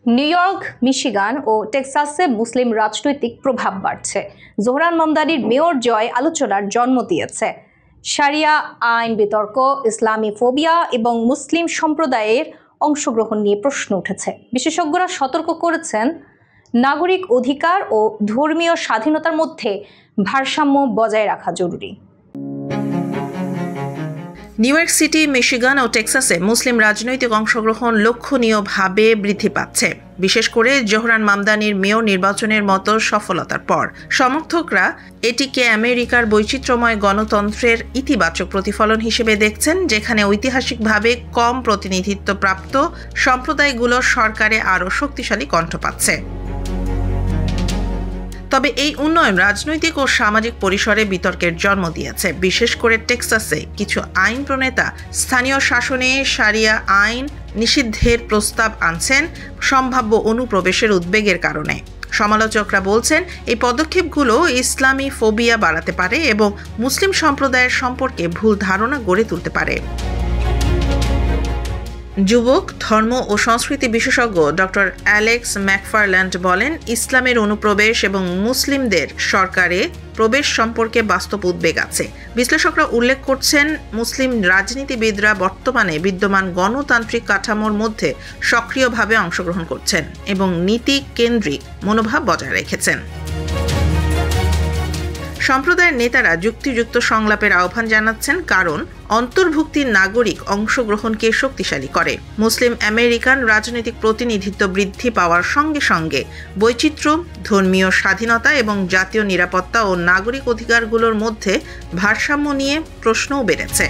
New York, Michigan ও টেক্সাসে মুসলিম রাজনৈতিক প্রভাব বাড়ছে। জোহরান মামদানির মেয়র জয় আলোচনার জন্ম দিয়েছে। শারিয়া আইন বিতর্ক, ইসলামী ফোবিয়া এবং মুসলিম সম্প্রদায়ের অংশগ্রহণ নিয়ে প্রশ্ন উঠেছে। বিশেষজ্ঞরা সতর্ক করেছেন, নাগরিক অধিকার ও ধর্মীয় স্বাধীনতার মধ্যে ভারসাম্য বজায় রাখা জরুরি। নিউ ইয়র্ক সিটি, মিশিগান ও টেক্সাসে মুসলিম রাজনৈতিক অংশগ্রহণ লক্ষণীয়ভাবে বৃদ্ধি পাচ্ছে, বিশেষ করে জোহরান মামদানির মেয়র নির্বাচনের মতো সফলতার পর। সমর্থকরা এটিকে আমেরিকার বৈচিত্র্যময় গণতন্ত্রের ইতিবাচক প্রতিফলন হিসেবে দেখছেন, যেখানে ঐতিহাসিকভাবে কম প্রতিনিধিত্বপ্রাপ্ত সম্প্রদায়গুলো সরকারে আরও শক্তিশালী কণ্ঠ পাচ্ছে। তবে এই উন্নয়ন রাজনৈতিক ও সামাজিক পরিসরে বিতর্কের জন্ম দিয়েছে। বিশেষ করে টেক্সাসে কিছু আইন প্রণেতা স্থানীয় শাসনে শারিয়া আইন নিষিদ্ধের প্রস্তাব আনছেন সম্ভাব্য অনুপ্রবেশের উদ্বেগের কারণে। সমালোচকরা বলছেন, এই পদক্ষেপগুলো ইসলামী ফোবিয়া বাড়াতে পারে এবং মুসলিম সম্প্রদায়ের সম্পর্কে ভুল ধারণা গড়ে তুলতে পারে। যুবক, ধর্ম ও সংস্কৃতি বিশেষজ্ঞ ডক্টর অ্যালেক্স ম্যাকফারল্যান্ড বলেন, ইসলামের অনুপ্রবেশ এবং মুসলিমদের সরকারে প্রবেশ সম্পর্কে বাস্তব উদ্বেগ আছে। বিশ্লেষকরা উল্লেখ করছেন, মুসলিম রাজনীতিবিদরা বর্তমানে বিদ্যমান গণতান্ত্রিক কাঠামোর মধ্যে সক্রিয়ভাবে অংশগ্রহণ করছেন এবং নীতি কেন্দ্রিক মনোভাব বজায় রেখেছেন। সম্প্রদায়ের নেতারা যুক্তিযুক্ত সংলাপের আহ্বান জানাচ্ছেন, কারণ অন্তর্ভুক্তির নাগরিক অংশগ্রহণকে শক্তিশালী করে। মুসলিম আমেরিকান রাজনৈতিক প্রতিনিধিত্ব বৃদ্ধি পাওয়ার সঙ্গে সঙ্গে বৈচিত্র্য, ধর্মীয় স্বাধীনতা এবং জাতীয় নিরাপত্তা ও নাগরিক অধিকারগুলোর মধ্যে ভারসাম্য নিয়ে প্রশ্নও বেড়েছে।